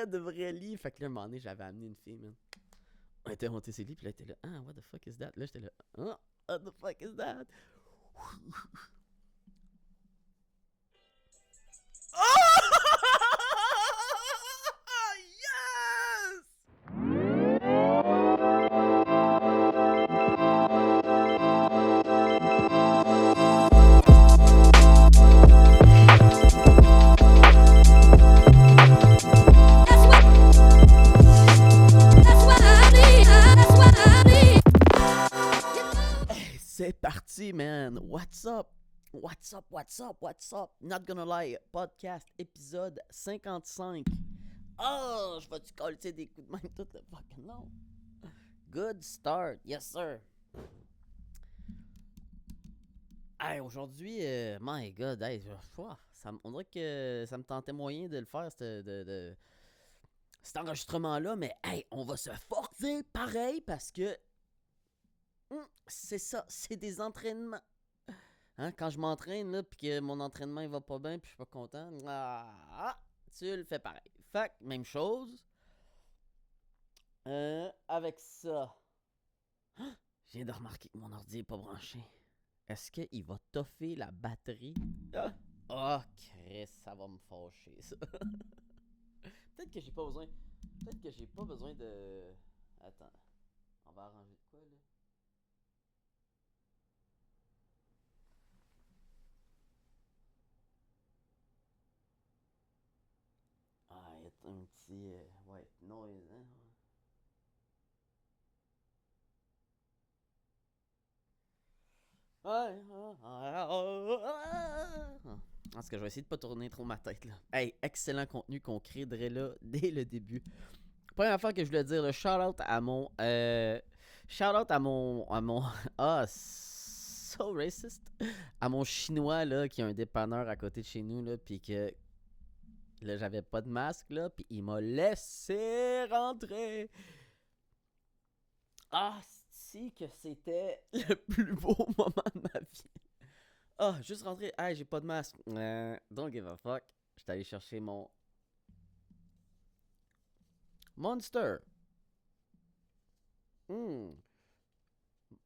de vrai lit. Fait que là, un moment donné, j'avais amené une fille, man. On était monté ses lits, puis là, elle était là, ah, what the fuck is that? Là, j'étais là, ah, what the fuck is that? Yes! Hey, c'est parti, man. What's up? What's up? What's up? What's up? Not gonna lie, podcast épisode 55. Oh, je vais-tu coller des coups de main tout le fucking long? Good start, yes sir. Hey, aujourd'hui, my god, hey, on dirait que ça me tentait moyen de le faire, cet enregistrement-là, mais hey, on va se forcer pareil parce que c'est ça, c'est des entraînements. Hein, quand je m'entraîne, là, puis que mon entraînement il va pas bien, puis je suis pas content, tu le fais pareil. Fait que, même chose. Avec ça, je viens de remarquer que mon ordi est pas branché. Est-ce qu'il va toffer la batterie? Oh, Chris, ça va me fâcher, ça. Peut-être que j'ai pas besoin. Peut-être que j'ai pas besoin de. Attends. On va arranger de quoi, là? Ah, il y a un petit. White noise, hein? En tout cas, je vais essayer de pas tourner trop ma tête là. Hey, excellent contenu qu'on créerait là dès le début. Première affaire que je voulais dire, shout out à mon. Shout out à mon. Ah, so racist. À mon chinois là, qui a un dépanneur à côté de chez nous là, puis que. Là, j'avais pas de masque là, puis il m'a laissé rentrer. Ah, si que c'était le plus beau moment de ma vie. Ah, juste rentrer. Hey, j'ai pas de masque. Don't give a fuck. J'étais allé chercher mon Monster.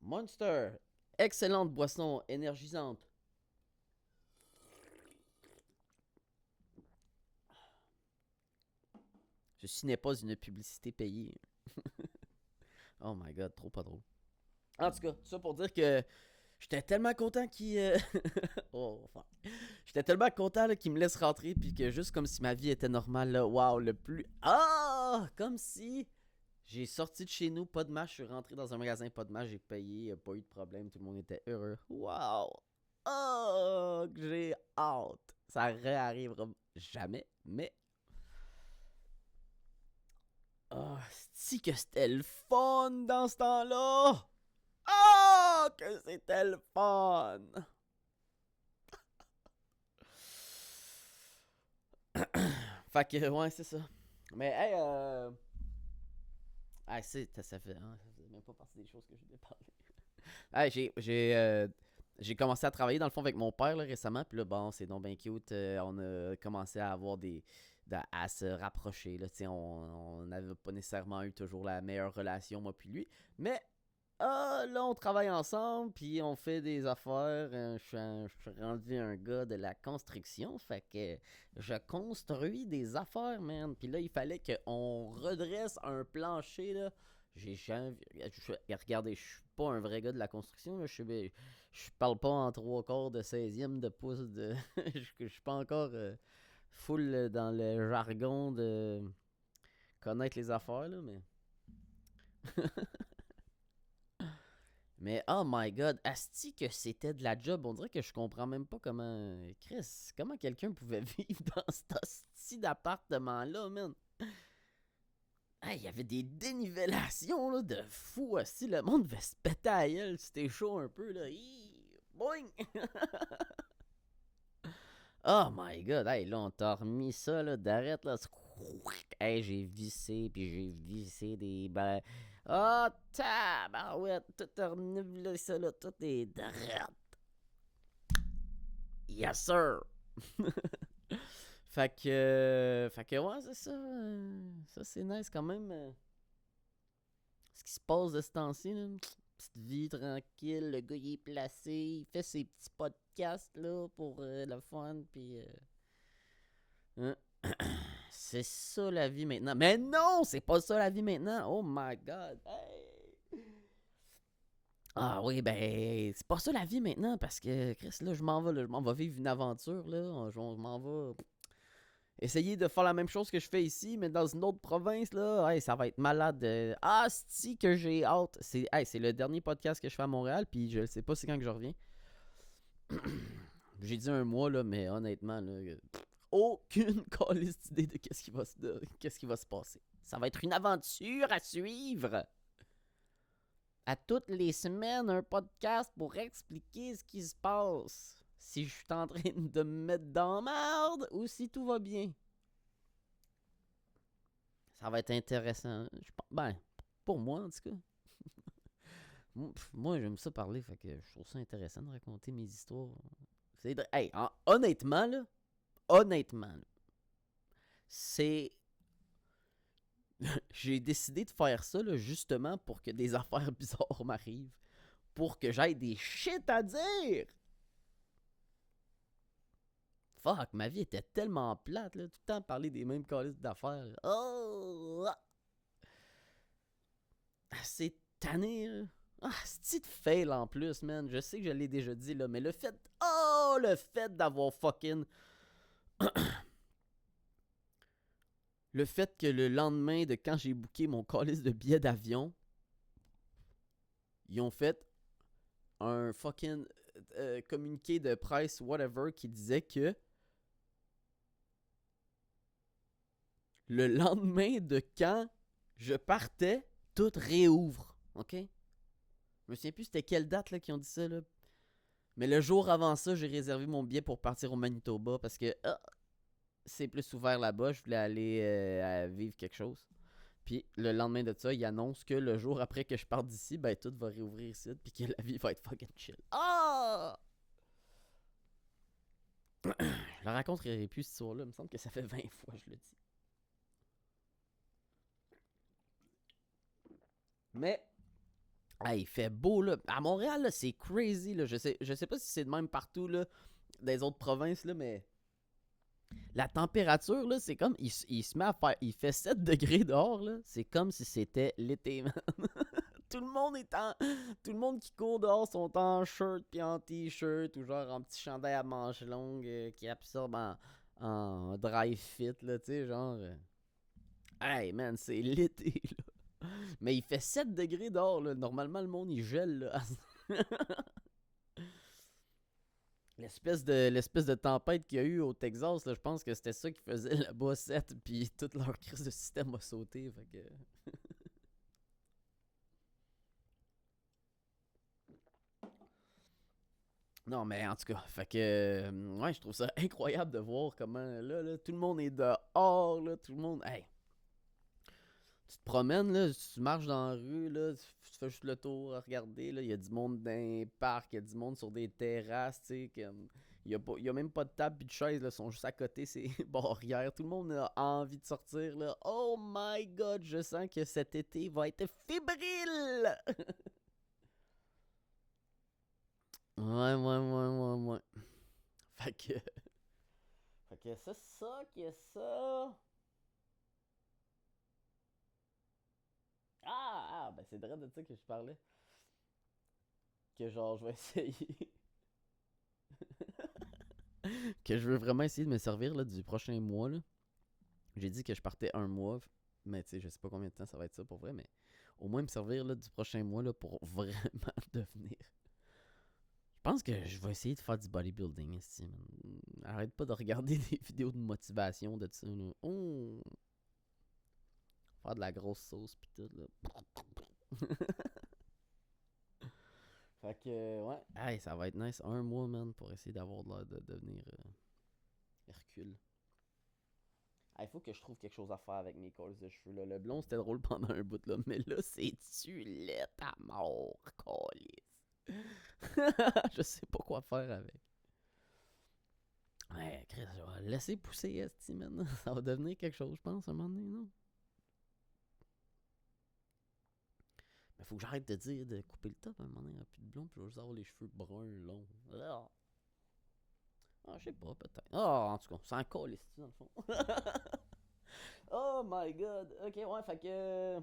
Monster. Excellente boisson énergisante. Ceci n'est pas une publicité payée. Oh my god, trop pas drôle. En tout cas, tout ça pour dire que j'étais tellement content qu'il. Oh, fuck. J'étais tellement content là, qu'il me laisse rentrer, puis que juste comme si ma vie était normale, là, wow, le plus. Ah! Comme si j'ai sorti de chez nous, pas de match, je suis rentré dans un magasin, pas de match, j'ai payé, pas eu de problème, tout le monde était heureux. Wow! Oh! Que j'ai hâte! Ça réarrivera jamais, mais. Oh, c'est que c'était le fun dans ce temps-là! Oh! Que c'était le fun! Fait que, ouais, c'est ça. Mais, hey, ah, ça fait même pas partie des choses que je voulais parler. Hey, j'ai commencé à travailler dans le fond avec mon père là, récemment. Puis là, bon, c'est donc bien cute. On a commencé à avoir à se rapprocher. Là, on n'avait pas nécessairement eu toujours la meilleure relation, moi puis lui. Mais là, on travaille ensemble. Puis on fait des affaires. Je suis rendu un gars de la construction. Fait que je construis des affaires, man. Puis là, il fallait qu'on redresse un plancher, là. J'ai jamais. Regardez, je suis pas un vrai gars de la construction. Là. Je parle pas en trois quarts de 16e de pouce de. Je suis pas encore full dans le jargon de connaître les affaires, là, mais. Mais oh my god, asti que c'était de la job. On dirait que je comprends même pas comment. Chris, comment quelqu'un pouvait vivre dans cet asti d'appartement-là, man. Il y avait des dénivellations là, de fou aussi. Le monde devait se péter à la gueule. C'était chaud un peu. Là. Boing! Oh my god. Hey, là, on t'a remis ça là, d'arrête. Là. Hey, j'ai vissé. Puis j'ai vissé des. Oh, tabarouette. Tout a renouvelé ça là. Tout est d'arrête. Yes, sir. Fait que ouais, c'est ça. Ça, c'est nice quand même. Ce qui se passe de ce temps-ci, là. Petite vie tranquille, le gars il est placé, il fait ses petits podcasts là pour le fun, puis hein. C'est ça la vie maintenant. Mais non, c'est pas ça la vie maintenant. Oh my god. Hey. Ah oui, ben, c'est pas ça la vie maintenant parce que, Chris, là, je m'en vais vivre une aventure, là. Je m'en vais essayer de faire la même chose que je fais ici, mais dans une autre province, là. Hey, ça va être malade. Ah, c'est que j'ai hâte. C'est le dernier podcast que je fais à Montréal, puis je sais pas c'est quand que je reviens. J'ai dit un mois, là, mais honnêtement, là, aucune calisse d'idée de qu'est-ce qui va se passer. Ça va être une aventure à suivre. À toutes les semaines, un podcast pour expliquer ce qui se passe. Si je suis en train de me mettre dans la merde ou si tout va bien. Ça va être intéressant. Ben, pour moi, en tout cas. Moi, j'aime ça parler, fait que je trouve ça intéressant de raconter mes histoires. Hey, honnêtement, là, c'est j'ai décidé de faire ça là, justement pour que des affaires bizarres m'arrivent. Pour que j'aille des shit à dire. Fuck, ma vie était tellement plate, là. Tout le temps parler des mêmes calices d'affaires. Oh! C'est tanné, là. Ah, c'est de fail en plus, man. Je sais que je l'ai déjà dit, là, mais le fait. Oh! Le fait d'avoir fucking. Le fait que le lendemain de quand j'ai booké mon calice de billets d'avion, ils ont fait un fucking communiqué de presse, whatever, qui disait que le lendemain de quand je partais, tout réouvre. OK? Je me souviens plus c'était quelle date là, qui ont dit ça. Là. Mais le jour avant ça, j'ai réservé mon billet pour partir au Manitoba parce que c'est plus ouvert là-bas. Je voulais aller vivre quelque chose. Puis le lendemain de ça, ils annoncent que le jour après que je parte d'ici, ben tout va réouvrir ici. Puis que la vie va être fucking chill. Ah! Je la raconterai plus cette histoire-là. Il me semble que ça fait 20 fois que je le dis. Mais il fait beau là. À Montréal, là, c'est crazy. Là. Je sais pas si c'est de même partout là, dans les autres provinces, là, mais la température, là, c'est comme. Il se met à faire. Il fait 7 degrés dehors, là. C'est comme si c'était l'été, man. Tout le monde est en. Tout le monde qui court dehors sont en shirt puis en t-shirt ou genre en petit chandail à manches longues qui absorbe en dry fit, là, tu sais, genre. Hey, man, c'est l'été, là. Mais il fait 7 degrés dehors, là. Normalement, le monde, il gèle, là. L'espèce de tempête qu'il y a eu au Texas, là, je pense que c'était ça qui faisait là-bas 7, puis toute leur crise de système a sauté, fait que... Non, mais en tout cas, fait que... ouais, je trouve ça incroyable de voir comment, là, tout le monde est dehors, là, tout le monde... Hey, tu te promènes, là, tu marches dans la rue, là, tu fais juste le tour à regarder, là, il y a du monde dans les parcs, il y a du monde sur des terrasses, tu sais, comme... Il y a même pas de table et de chaise, là, ils sont juste à côté, c'est barrières. Tout le monde a envie de sortir, là. Oh my god, je sens que cet été va être fébrile! Ouais. Fait que... Fait que c'est ça qui est ça. Ben c'est vrai de ça que je parlais. Que genre, je vais essayer. Que je veux vraiment essayer de me servir là, du prochain mois. Là. J'ai dit que je partais un mois. Mais tu sais, je sais pas combien de temps ça va être ça pour vrai. Mais au moins me servir là, du prochain mois là, pour vraiment devenir. Je pense que je vais essayer de faire du bodybuilding ici. Arrête pas de regarder des vidéos de motivation de ça. Là. Oh! Faire de la grosse sauce pis tout là. Fait que, ouais. Hey, ça va être nice. Un mois, man, pour essayer d'avoir l'air de devenir Hercule. Il faut que je trouve quelque chose à faire avec mes cols de cheveux. Là. Le blond, c'était drôle pendant un bout, là. Mais là, c'est-tu laid à mort, colis. Je sais pas quoi faire avec. Ouais, Chris, je vais laisser pousser, esti, man. Ça va devenir quelque chose, je pense, à un moment donné, non? Mais faut que j'arrête de dire de couper le top à un moment donné, plus de blond, puis je vais juste avoir les cheveux bruns longs. Je sais pas, peut-être. En tout cas, c'est encore les dans le fond. Oh my god. Ok, ouais, fait que.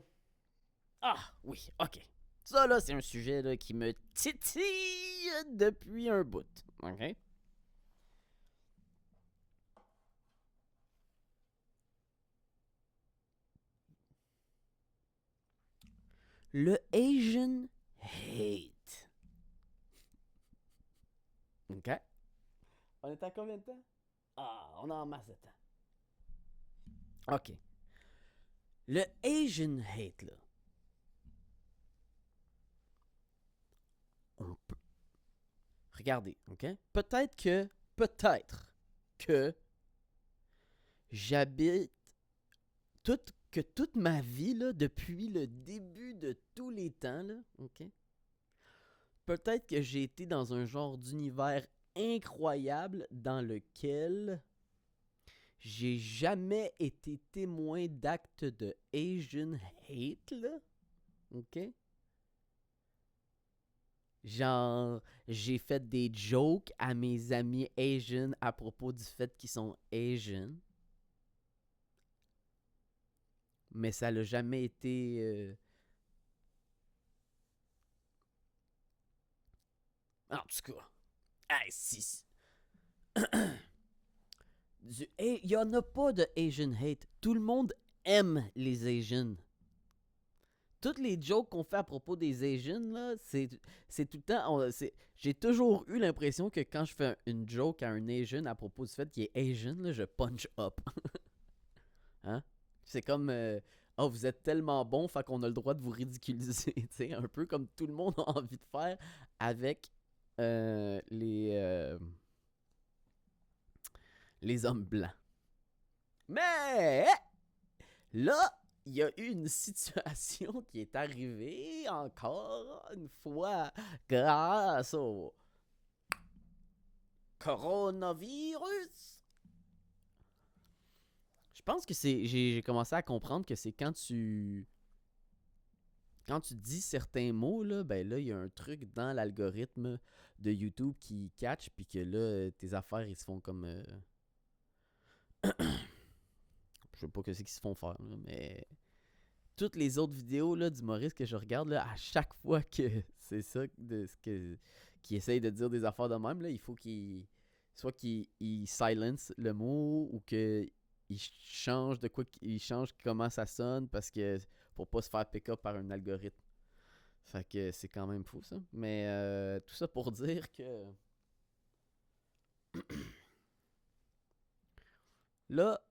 Oui, ok. Ça, là, c'est un sujet là, qui me titille depuis un bout. Ok? Le Asian hate. Ok? On est à combien de temps? On a en masse de temps. Ok. Le Asian hate, là. On peut. Regardez, ok? Peut-être que j'habite toute ma vie, là, depuis le début de tous les temps, là, ok? Peut-être que j'ai été dans un genre d'univers incroyable dans lequel j'ai jamais été témoin d'actes de Asian hate, là. OK? Genre, j'ai fait des jokes à mes amis Asian à propos du fait qu'ils sont Asian. Mais ça l'a jamais été... En tout cas, hey, si... Il y en a pas de Asian hate. Tout le monde aime les Asians. Toutes les jokes qu'on fait à propos des Asians, là, c'est tout le temps. J'ai toujours eu l'impression que quand je fais une joke à un Asian à propos du fait qu'il est Asian, là, je punch up. Hein? C'est comme. Vous êtes tellement bon, fait qu'on a le droit de vous ridiculiser. Un peu comme tout le monde a envie de faire avec les hommes blancs. Mais là, il y a eu une situation qui est arrivée encore une fois grâce au coronavirus. Je pense que j'ai commencé à comprendre que c'est quand tu dis certains mots là, ben là il y a un truc dans l'algorithme de YouTube qui catch puis que là tes affaires ils se font comme je sais pas que c'est qu'ils se font faire là, mais toutes les autres vidéos là, d'humoristes que je regarde, là, à chaque fois que c'est ça qui essaye de dire des affaires de même, là, il faut soit qu'il silence le mot ou qu'il change de quoi, il change comment ça sonne parce que pour pas se faire pick up par un algorithme. Fait que c'est quand même fou ça. Mais tout ça pour dire que là,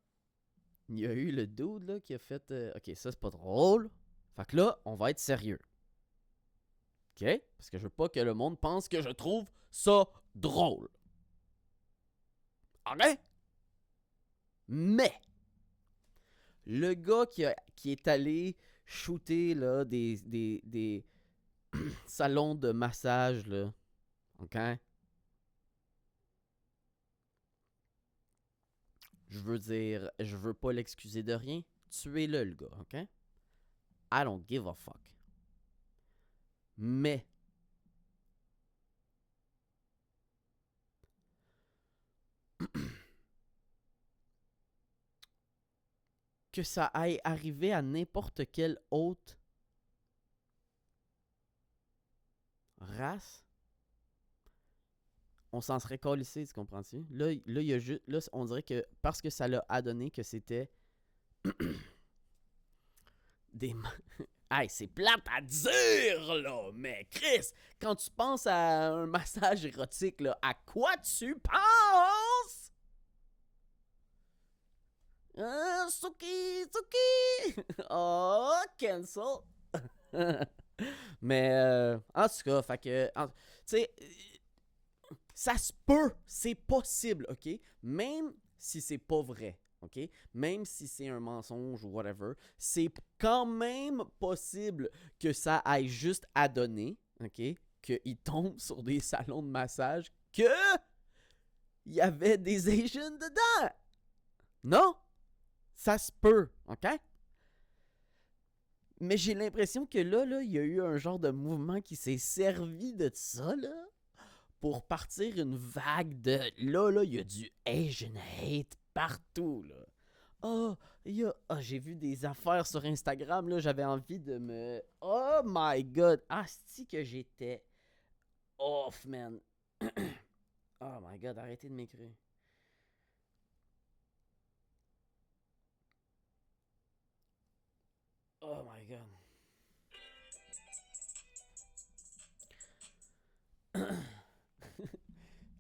il y a eu le dude là, qui a fait ok, ça c'est pas drôle. Fait que là, on va être sérieux. OK? Parce que je veux pas que le monde pense que je trouve ça drôle. OK? Mais, le gars qui est allé shooter là, des salons de massage, là, OK? Je veux dire, je veux pas l'excuser de rien. Tuez-le, le gars, OK? I don't give a fuck. Mais, que ça aille arriver à n'importe quelle autre race, on s'en serait collissé, tu comprends-tu? Là, il y a juste. Là, on dirait que parce que ça l'a adonné que c'était des. Hey, c'est plate à dire, là, mais Chris, quand tu penses à un massage érotique, là, à quoi tu penses? Suki, Suki! Oh, cancel! Mais, en tout cas, fait que. Tu sais, ça se peut, c'est possible, ok? Même si c'est pas vrai, ok? Même si c'est un mensonge ou whatever, c'est quand même possible que ça aille juste à donner, ok? Qu'il tombe sur des salons de massage que il y avait des Asians dedans. Non? Ça se peut, OK? Mais j'ai l'impression que là, il y a eu un genre de mouvement qui s'est servi de ça, là, pour partir une vague de... Là, il y a du Asian hate partout, là. Oh, j'ai vu des affaires sur Instagram, là, j'avais envie de me... Oh my God! Asti que j'étais off, man. Oh my God, arrêtez de m'écrire. Oh my God.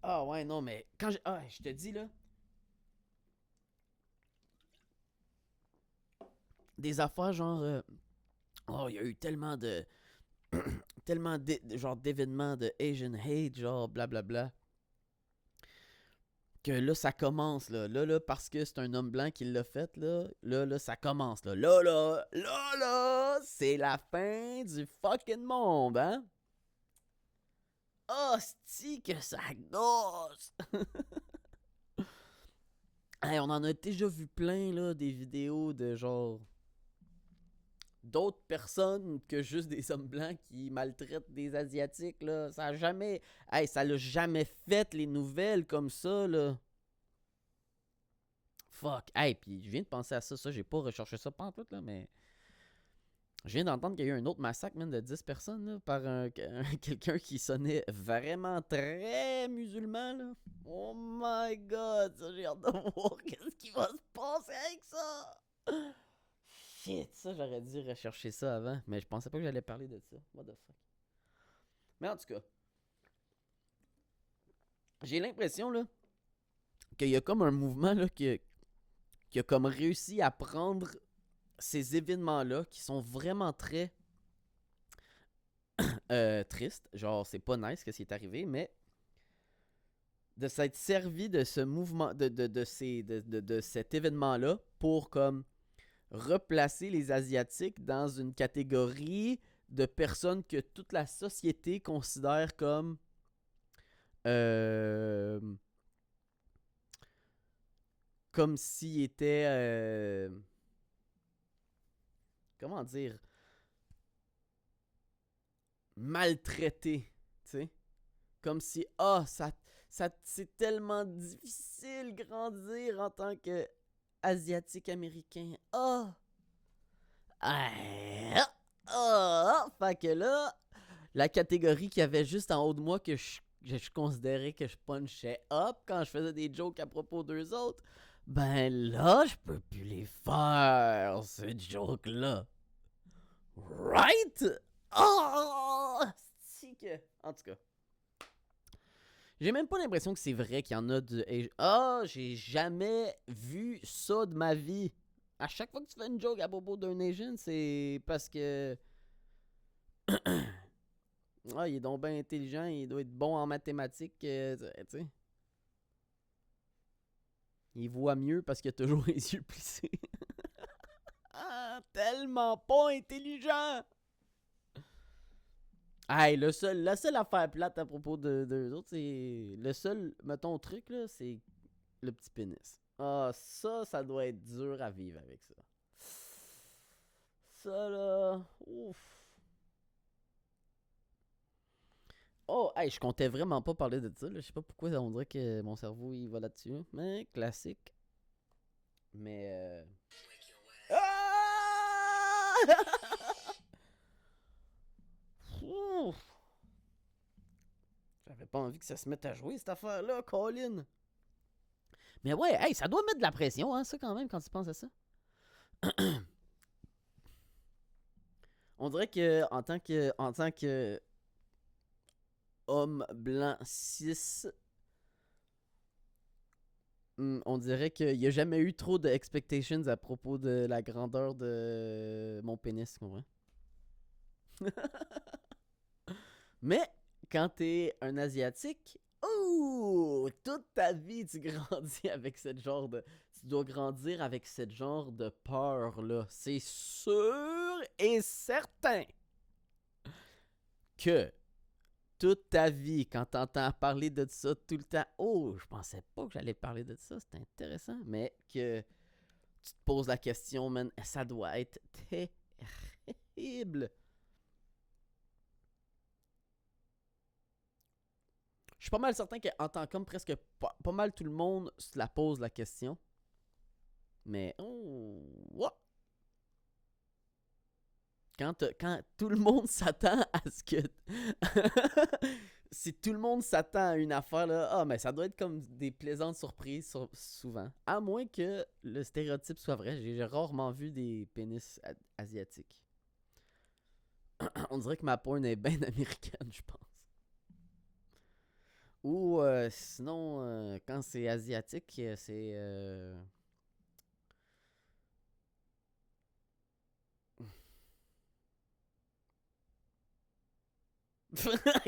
Ah ouais, non, mais quand je te dis, là, des affaires genre... oh, il y a eu tellement de... tellement genre d'événements de Asian hate, genre blablabla. Que là, ça commence, là. Là, parce que c'est un homme blanc qui l'a fait, là, ça commence, là. Là, c'est la fin du fucking monde, hein? Hostie que ça gosse! Hey, on en a déjà vu plein, là, des vidéos de genre... d'autres personnes que juste des hommes blancs qui maltraitent des Asiatiques, là. Ça a jamais... Hey, ça l'a jamais fait, les nouvelles comme ça, là. Fuck. Hey, puis je viens de penser à ça. Ça, j'ai pas recherché ça pantoute, là, mais... Je viens d'entendre qu'il y a eu un autre massacre, même de 10 personnes, là, par quelqu'un qui sonnait vraiment très musulman, là. Oh my God, ça, j'ai hâte de voir qu'est-ce qui va se passer avec ça. Shit, ça, j'aurais dû rechercher ça avant, mais je pensais pas que j'allais parler de ça. What the fuck. Mais en tout cas, j'ai l'impression, là, qu'il y a comme un mouvement, là, qui a comme réussi à prendre ces événements-là, qui sont vraiment très tristes. Genre, c'est pas nice ce qui est arrivé, mais de s'être servi de ce mouvement, de cet événement-là pour comme replacer les Asiatiques dans une catégorie de personnes que toute la société considère comme euh, comme s'ils étaient comment dire maltraités, tu sais, comme si ça c'est tellement difficile grandir en tant que asiatique américain. Fait que là, la catégorie qu'il y avait juste en haut de moi que je considérais que je punchais up quand je faisais des jokes à propos d'eux autres, ben là, je peux plus les faire, ces jokes-là. Right? Oh! C'est que... En tout cas. J'ai même pas l'impression que c'est vrai qu'il y en a de... j'ai jamais vu ça de ma vie. À chaque fois que tu fais une joke à propos d'un Asian, c'est parce que... il est donc bien intelligent, il doit être bon en mathématiques, tu sais. Il voit mieux parce qu'il a toujours les yeux plissés. Tellement pas intelligent! Hey, la seule affaire plate à propos d'eux autres, c'est... Le seul, mettons, truc, là, c'est le petit pénis. Ça doit être dur à vivre avec ça. Ça, là... Ouf. Oh, hey, je comptais vraiment pas parler de ça, là. Je sais pas pourquoi on dirait que mon cerveau, il va là-dessus. Mais, classique. Mais, Ah! Ouf. J'avais pas envie que ça se mette à jouer, cette affaire-là, Colin. Mais ouais, hey, ça doit mettre de la pression, hein, ça, quand même, quand tu penses à ça. On dirait que en tant que homme blanc cis, on dirait qu'il n'y a jamais eu trop de expectations à propos de la grandeur de mon pénis, tu comprends? Mais quand t'es un Asiatique, toute ta vie, tu grandis avec cette genre de... Tu dois grandir avec cette genre de peur-là. C'est sûr et certain que toute ta vie, quand t'entends parler de ça tout le temps, oh, je pensais pas que j'allais parler de ça, c'est intéressant, mais que tu te poses la question, man, ça doit être terrible. Je suis pas mal certain qu'en tant qu'homme, presque pas mal tout le monde se la pose la question. Mais, oh, what? Quand tout le monde s'attend à ce que. Si tout le monde s'attend à une affaire, là, ah, mais ça doit être comme des plaisantes surprises souvent. À moins que le stéréotype soit vrai. J'ai rarement vu des pénis asiatiques. On dirait que ma porn est bien américaine, je pense. Ou sinon, quand c'est asiatique, c'est.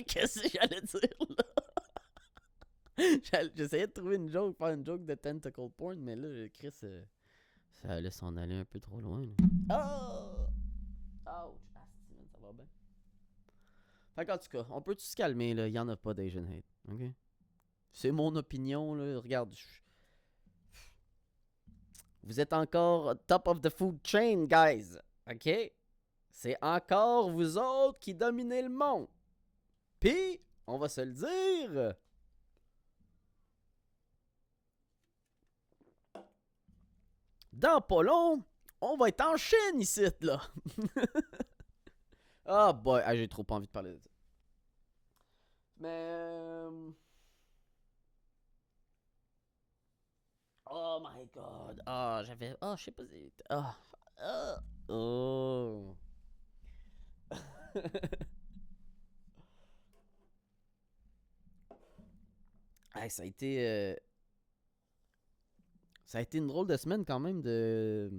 Qu'est-ce que j'allais dire là? J'essayais de trouver une joke, faire une joke de tentacle porn, mais là, Chris, ça allait s'en aller un peu trop loin. Là. Oh! Ouch! Ça va bien. Fait qu'en tout cas, on peut se calmer, là. Il y en a pas d'Asian hate. OK? C'est mon opinion, là. Regarde, vous êtes encore top of the food chain, guys. OK? C'est encore vous autres qui dominez le monde. Puis, on va se le dire. Dans pas long, on va être en Chine ici, là. Ah, boy, j'ai trop pas envie de parler de ça. Mais. Oh my god. Ah, j'avais. Ah, je sais pas si. Oh. Hey, ça a été une drôle de semaine quand même de.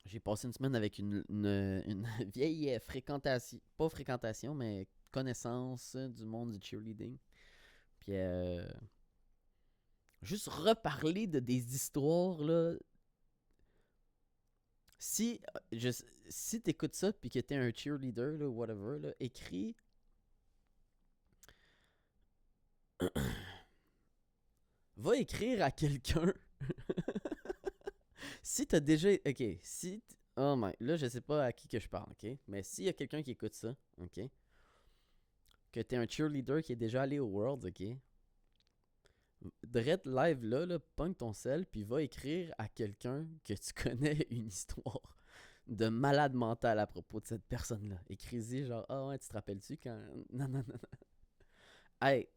J'ai passé une semaine avec une vieille fréquentation. Pas fréquentation, mais connaissance du monde du cheerleading. Puis juste reparler de des histoires là. Si si t'écoutes ça puis que t'es un cheerleader là, whatever là, écris va écrire à quelqu'un. Si t'as déjà ok, si oh my, là je sais pas à qui que je parle, ok, mais s'il y a quelqu'un qui écoute ça, ok, que t'es un cheerleader qui est déjà allé au Worlds, ok, Drette live là, punk ton sel, puis va écrire à quelqu'un que tu connais une histoire de malade mental à propos de cette personne-là. Écris-y genre, ah ouais, tu te rappelles-tu quand. Non, non, non. Hey,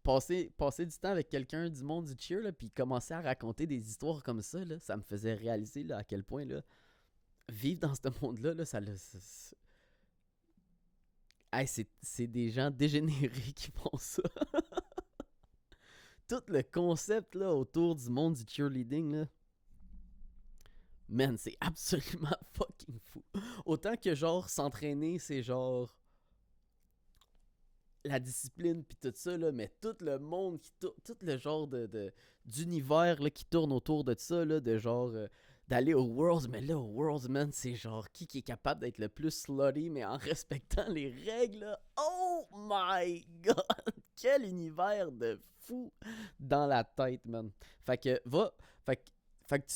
passer du temps avec quelqu'un du monde du cheer, là, puis commencer à raconter des histoires comme ça me faisait réaliser là, à quel point là, vivre dans ce monde-là, là, ça le. Hey, c'est des gens dégénérés qui font ça. Tout le concept là, autour du monde du cheerleading, là, man, c'est absolument fucking fou. Autant que genre s'entraîner, c'est genre la discipline puis tout ça là, mais tout le monde qui tourne, tout le genre d'univers là, qui tourne autour de ça là, de genre d'aller au Worlds, mais là au Worlds, man, c'est genre qui est capable d'être le plus slutty mais en respectant les règles là. Oh my god, quel univers de fou dans la tête, man. Fait que fait que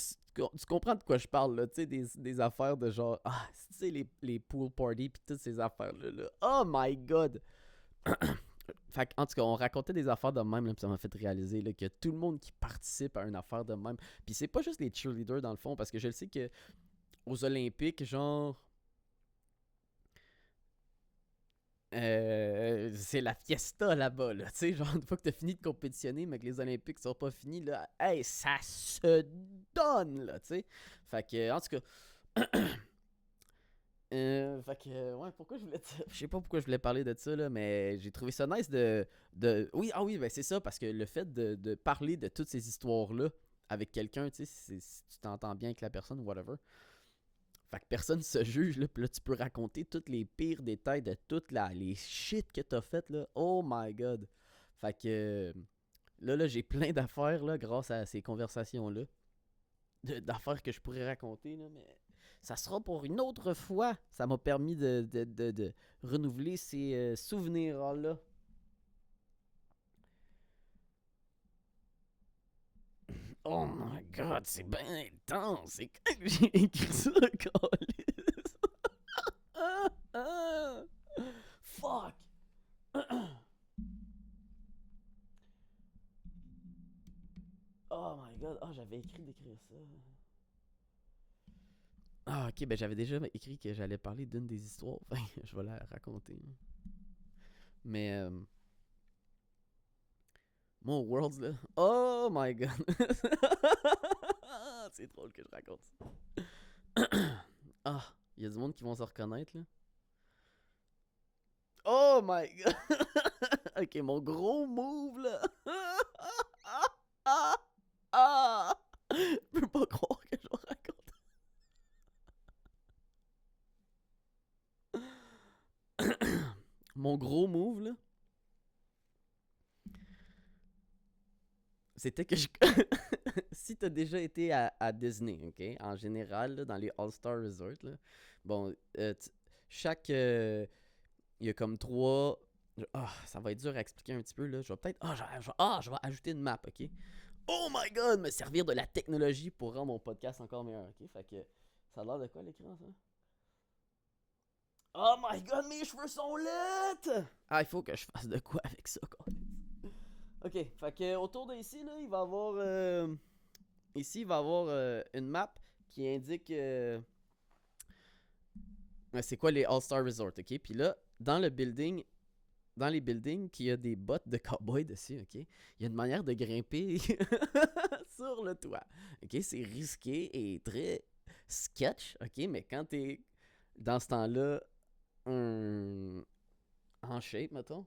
tu comprends de quoi je parle là, tu sais, des affaires de genre tu sais les pool parties puis toutes ces affaires là. Oh my god. Fait en tout cas, on racontait des affaires de même, là, puis ça m'a fait réaliser là, que tout le monde qui participe à une affaire de même, puis c'est pas juste les cheerleaders dans le fond, parce que je le sais que aux Olympiques, genre, c'est la fiesta là-bas, là, tu sais, genre, une fois que t'as fini de compétitionner, mais que les Olympiques sont pas finis, là, hey, ça se donne, là, tu sais. Fait que, en tout cas, fait que, ouais, pourquoi je voulais je sais pas pourquoi je voulais parler de ça, là, mais j'ai trouvé ça nice oui, oui, ben c'est ça, parce que le fait de parler de toutes ces histoires-là avec quelqu'un, tu sais, si tu t'entends bien avec la personne, whatever, fait que personne se juge, là, pis là, tu peux raconter tous les pires détails de toutes les shit que t'as fait, là, oh my god. Fait que, là, j'ai plein d'affaires, là, grâce à ces conversations-là. d'affaires que je pourrais raconter, là, mais ça sera pour une autre fois. Ça m'a permis de renouveler ces souvenirs-là. Oh my god, c'est bien intense. C'est quand que j'ai écrit ça, câlisse? Ah, ah. Fuck! Oh my god, oh, j'avais écrit d'écrire ça. Ah, ok, ben j'avais déjà écrit que j'allais parler d'une des histoires. Enfin, je vais la raconter. Mais, mon Worlds, là. Oh my god! C'est drôle que je raconte ça. Ah, il y a du monde qui vont se reconnaître, là. Oh my god! Ok, mon gros move, là. Ah! Ah! Je peux pas croire que je raconte. Mon gros move, là, c'était que je. Si t'as déjà été à Disney, ok? En général, là, dans les All-Star Resorts, là, bon, chaque. Il y a comme trois. Ah, ça va être dur à expliquer un petit peu, là. Je vais peut-être. Je vais ajouter une map, ok? Oh my god, me servir de la technologie pour rendre mon podcast encore meilleur, ok? Fait que. Ça a l'air de quoi l'écran, ça? Oh my god, mes cheveux sont laids! Ah, il faut que je fasse de quoi avec ça, quoi. Ok, fait que autour d'ici, là, il va y avoir. Ici, il va y avoir une map qui indique. C'est quoi les All-Star Resort, ok? Puis là, dans le building. Dans les buildings, qu'il y a des bottes de cowboy dessus, ok? Il y a une manière de grimper sur le toit. Ok, c'est risqué et très sketch, ok? Mais quand t'es dans ce temps-là, en shape, mettons,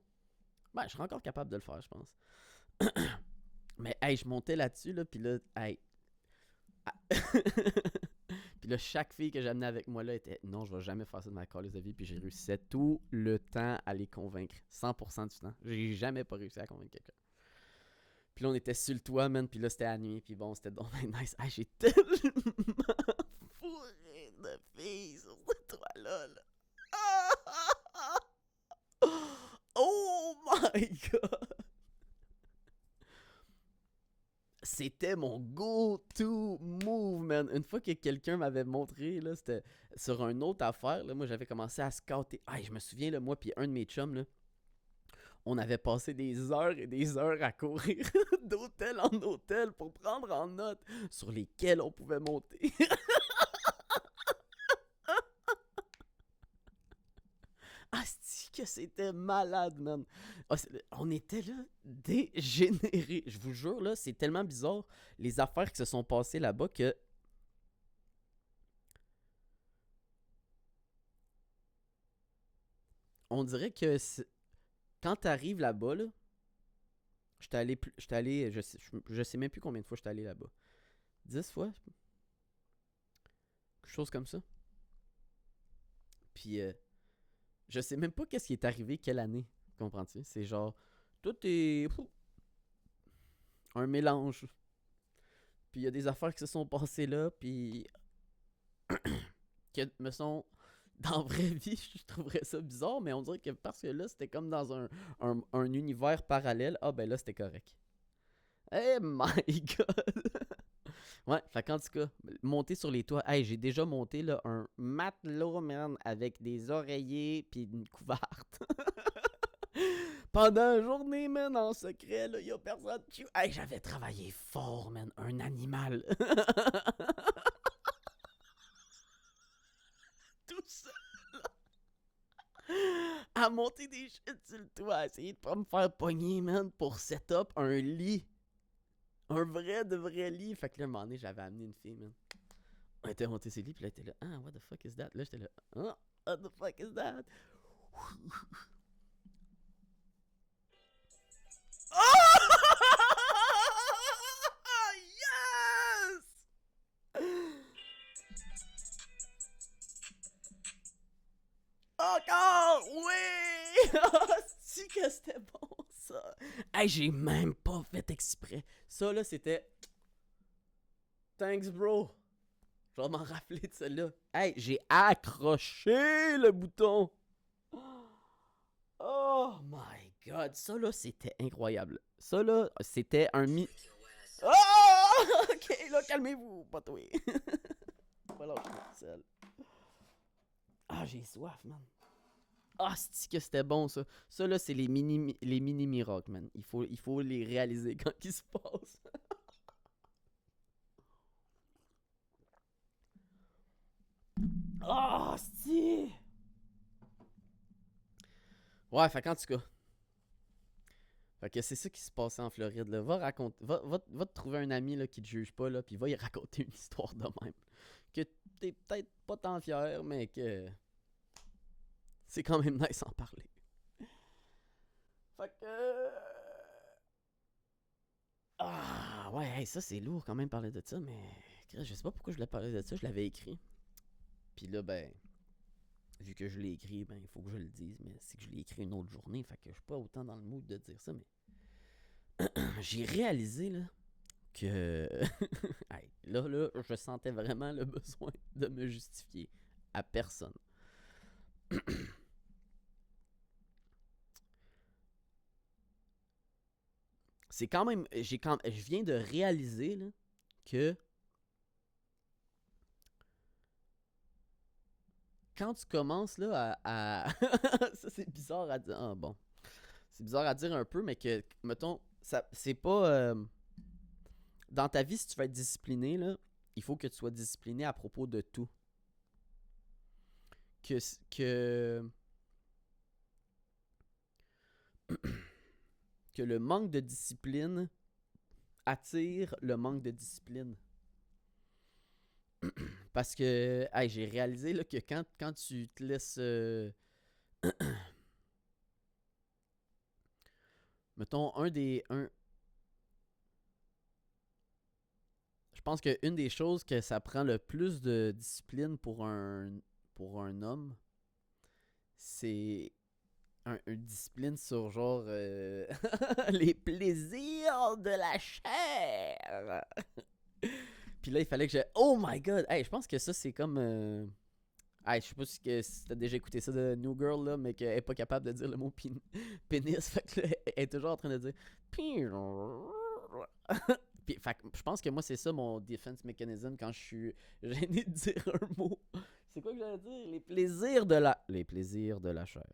ben, je serais encore capable de le faire, je pense. Mais, hey, je montais là-dessus, là, puis là, hey. Ah. Puis là, chaque fille que j'amenais avec moi là était non, je vais jamais faire ça de ma calice de vie. Puis j'ai réussi tout le temps à les convaincre. 100% du temps. J'ai jamais pas réussi à convaincre quelqu'un. Puis là, on était sur le toit, man. Puis là, c'était à nuit. Puis bon, c'était donc nice. Ah, j'ai tellement fourré de filles sur ce toit-là. Là. Oh my god! C'était mon go-to move, man. Une fois que quelqu'un m'avait montré, là, c'était sur une autre affaire, là, moi j'avais commencé à scouter. Ah, je me souviens, là, moi puis un de mes chums, là, on avait passé des heures et des heures à courir d'hôtel en hôtel pour prendre en note sur lesquels on pouvait monter. Ah, que c'était malade, man. Ah, on était là dégénérés. Je vous jure, là, c'est tellement bizarre les affaires qui se sont passées là-bas que on dirait que quand t'arrives là-bas, là, j'étais allé, je sais même plus combien de fois j'étais allé là-bas. 10 fois? Quelque chose comme ça. Puis, je sais même pas qu'est-ce qui est arrivé, quelle année. Comprends-tu? C'est genre, tout est un mélange. Puis, il y a des affaires qui se sont passées là, puis qui me sont dans la vraie vie, je trouverais ça bizarre, mais on dirait que parce que là, c'était comme dans un univers parallèle, ah ben là, c'était correct. Eh my god! Ouais, fait qu'en tout cas, monter sur les toits, hey, j'ai déjà monté là, un matelot, man, avec des oreillers pis une couverte. Pendant la journée, man, en secret, là, y'a personne qui. Hey, j'avais travaillé fort, man, un animal. Tout ça. À monter des shit sur le toit, à essayer de pas me faire pogner, man, pour set-up un lit. Un vrai de vrai lit. Fait que là, un moment donné, j'avais amené une fille, man. On était monté ses lits, puis là, elle était là, ah, what the fuck is that? Là, j'étais là, ah, what the fuck is that? Oh! Yes! Encore! Oui! C'est que c'était bon, ça! Hey, j'ai même pas fait exprès. Ça, là, c'était Thanks, bro. Je vais m'en rappeler de celle-là. Hey, j'ai accroché le bouton. Oh my god. Ça, là, c'était incroyable. Ça, là, c'était un Oh! Ok, là, calmez-vous, pas toi. Voilà, je suis seul. Ah, j'ai soif, man. Ah, c'est que c'était bon, ça. Ça, là, c'est les mini miracles, man. Il faut les réaliser quand ils se passent. Ah, si. Ouais, fait qu'en tout cas. Fait que c'est ça qui se passait en Floride, là. Va te trouver un ami là, qui te juge pas, là, pis va y raconter une histoire de même. Que t'es peut-être pas tant fier, mais que c'est quand même nice en parler. Fait que. Ah, ouais, hey, ça c'est lourd quand même parler de ça, mais. Je sais pas pourquoi je voulais parler de ça, je l'avais écrit. Puis là, ben. Vu que je l'ai écrit, ben, il faut que je le dise, mais c'est que je l'ai écrit une autre journée, fait que je suis pas autant dans le mood de dire ça, mais. J'ai réalisé, là, que. Hey, là, je sentais vraiment le besoin de me justifier à personne. C'est quand même. Je viens de réaliser là, que quand tu commences là ça c'est bizarre à dire. Ah, bon. C'est bizarre à dire un peu, mais que, mettons, ça, c'est pas. Dans ta vie, si tu veux être discipliné, là, il faut que tu sois discipliné à propos de tout. Que que le manque de discipline attire le manque de discipline. Parce que hey, j'ai réalisé là, que quand tu te laisses. Mettons, je pense qu'une des choses que ça prend le plus de discipline pour un homme, c'est une discipline sur genre les plaisirs de la chair. Puis là, il fallait que je. Oh my god! Hey, je pense que ça, c'est comme. Hey, je sais pas si t'as déjà écouté ça de New Girl, là, mais qu'elle est pas capable de dire le mot pénis. Fait que là, elle est toujours en train de dire. Puis, fait que je pense que moi, c'est ça mon defense mechanism quand je suis gêné de dire un mot. C'est quoi que j'allais dire? Les plaisirs de la. Les plaisirs de la chair.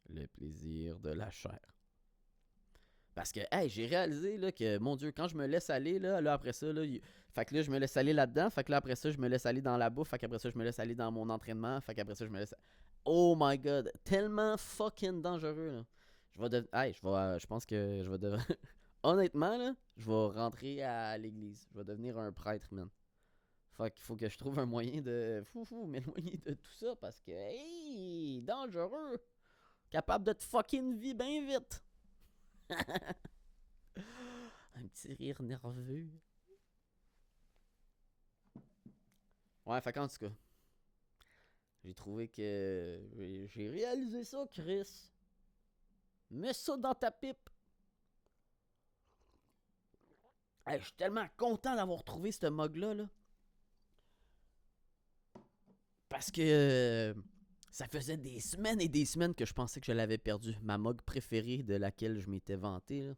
Le plaisir de la chair. Parce que, hey, j'ai réalisé là, que, mon Dieu, quand je me laisse aller, là après ça, là, fait que là, je me laisse aller là-dedans. Fait que là, après ça, je me laisse aller dans la bouffe. Fait qu'après ça, je me laisse aller dans mon entraînement. Fait qu'après ça, je me laisse. Oh my god, tellement fucking dangereux, là. Hey, je pense que je vais devenir. Honnêtement, là, je vais rentrer à l'église. Je vais devenir un prêtre, man. Fait qu'il faut que je trouve un moyen de. M'éloigner de tout ça parce que, hey, dangereux. Capable de te fucker une vie bien vite. Un petit rire nerveux. Ouais, fait qu'en tout cas, j'ai trouvé que. J'ai réalisé ça, Chris. Mets ça dans ta pipe. Hey, je suis tellement content d'avoir trouvé ce mug-là. Là. Parce que ça faisait des semaines et des semaines que je pensais que je l'avais perdu. Ma mug préférée de laquelle je m'étais vanté. Là.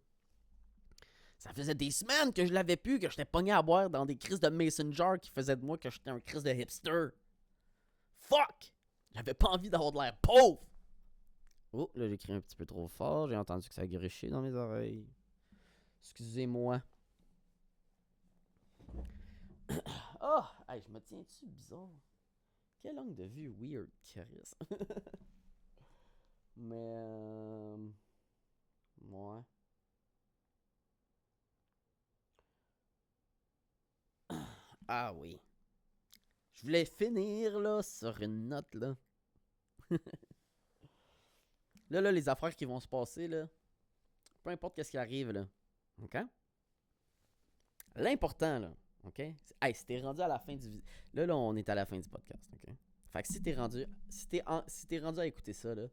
Ça faisait des semaines que je l'avais plus, que j'étais pogné à boire dans des crises de mason jar qui faisaient de moi que j'étais un crise de hipster. Fuck! J'avais pas envie d'avoir de l'air pauvre! Oh, là j'ai crié un petit peu trop fort, j'ai entendu que ça grichait dans mes oreilles. Excusez-moi. Oh! Hey, je me tiens-tu bizarre? Quel angle de vue weird, Chris. Mais ouais. Ah oui. Je voulais finir là sur une note là. Là, les affaires qui vont se passer là. Peu importe qu'est-ce qui arrive là. OK? L'important là. OK? Hey, si t'es rendu à la fin du. Là, on est à la fin du podcast. OK? Fait que si t'es rendu. Si t'es rendu à écouter ça là,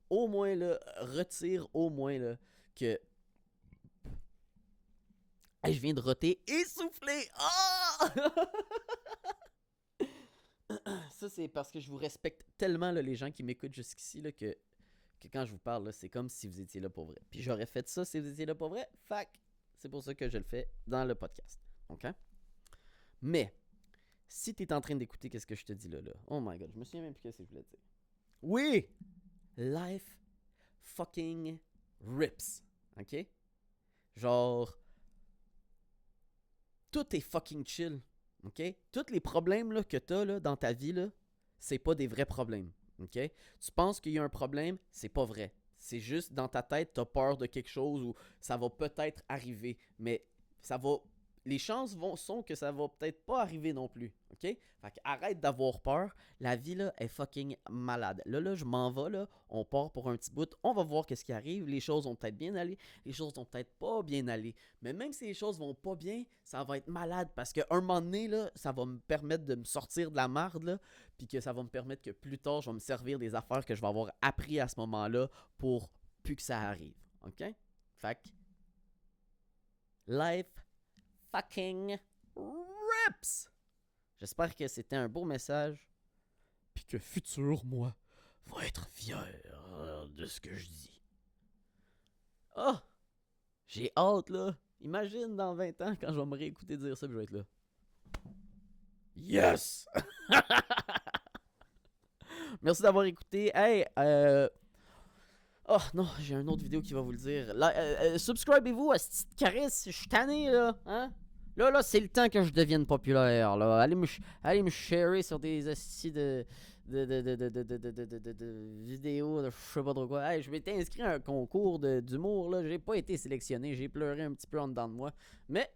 au moins là, retire au moins là que Hey, je viens de roter essoufflé. Ah! Ça, c'est parce que je vous respecte tellement, là, les gens qui m'écoutent jusqu'ici, là, que quand je vous parle, là, c'est comme si vous étiez là pour vrai. Puis j'aurais fait ça si vous étiez là pour vrai. Fac, c'est pour ça que je le fais dans le podcast. OK? Mais, si tu es en train d'écouter qu'est-ce que je te dis là, oh my god, je me souviens même plus ce que je voulais dire. Oui! Life fucking rips. OK? Genre, tout est fucking chill. OK? Tous les problèmes là, que tu as là, dans ta vie, là, c'est pas des vrais problèmes. OK? Tu penses qu'il y a un problème, c'est pas vrai. C'est juste dans ta tête, tu as peur de quelque chose ou ça va peut-être arriver. Mais ça va. Les chances sont que ça va peut-être pas arriver non plus. OK? Fait que arrête d'avoir peur. La vie là est fucking malade. Là, je m'en vais là. On part pour un petit bout. On va voir qu'est-ce qui arrive. Les choses vont peut-être bien aller. Les choses vont peut-être pas bien aller. Mais même si les choses vont pas bien, ça va être malade parce qu'un moment donné, là, ça va me permettre de me sortir de la marde, là, puis que ça va me permettre que plus tard, je vais me servir des affaires que je vais avoir appris à ce moment-là pour plus que ça arrive. OK? Fait que, life fucking rips! J'espère que c'était un beau message, puis que futur moi va être fier de ce que je dis. Oh! J'ai hâte, là. Imagine dans 20 ans, quand je vais me réécouter dire ça, puis je vais être là. Yes! Merci d'avoir écouté. Hey, oh non, j'ai une autre vidéo qui va vous le dire. Subscribez-vous à cette petite caresse, je suis tanné, là. Hein? Là, c'est le temps que je devienne populaire, là. Allez me sharer sur des assis de vidéos, de je sais pas trop quoi. Hey, je m'étais inscrit à un concours d'humour, là. J'ai pas été sélectionné, j'ai pleuré un petit peu en dedans de moi. Mais,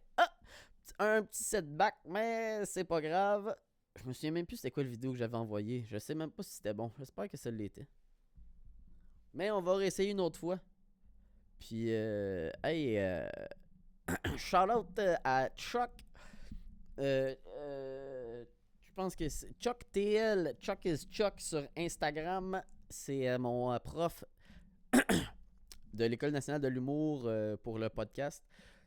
un petit setback, mais c'est pas grave. Je me souviens même plus c'était quoi le vidéo que j'avais envoyé. Je sais même pas si c'était bon. J'espère que ça l'était. Mais on va réessayer une autre fois. Puis, hey, shout out à Chuck. Je pense que c'est Chuck TL. Chuck is Chuck sur Instagram. C'est mon prof de l'École nationale de l'humour pour le podcast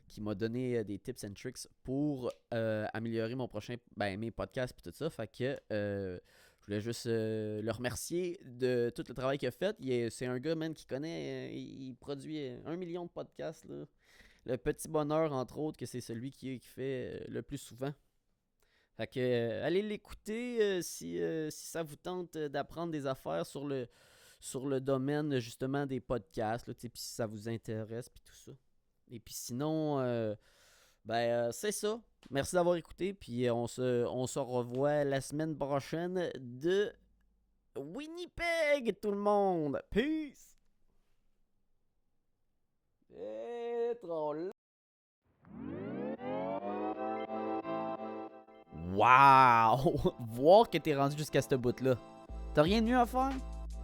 qui m'a donné des tips and tricks pour améliorer mon prochain, mes podcasts et tout ça. Fait que je voulais juste le remercier de tout le travail qu'il a fait. C'est un gars, man, qui connaît, il produit 1 million de podcasts, là. Le Petit Bonheur, entre autres, que c'est celui qui fait le plus souvent. Fait que allez l'écouter si ça vous tente d'apprendre des affaires sur le domaine, justement, des podcasts, puis si ça vous intéresse, puis tout ça. Et puis sinon, c'est ça. Merci d'avoir écouté. Puis on se revoit la semaine prochaine de Winnipeg, tout le monde. Peace! Et trop là. Wow! Voir que t'es rendu jusqu'à ce bout-là. T'as rien de mieux à faire?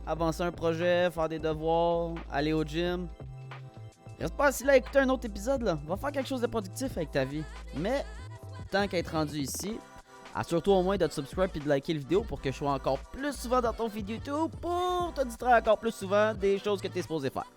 Avancer un projet, faire des devoirs, aller au gym. Reste pas assis là à écouter un autre épisode, là. Va faire quelque chose de productif avec ta vie. Mais, tant qu'à être rendu ici, assure-toi au moins de te subscribe et de liker la vidéo pour que je sois encore plus souvent dans ton feed YouTube pour te distraire encore plus souvent des choses que tu es supposé faire.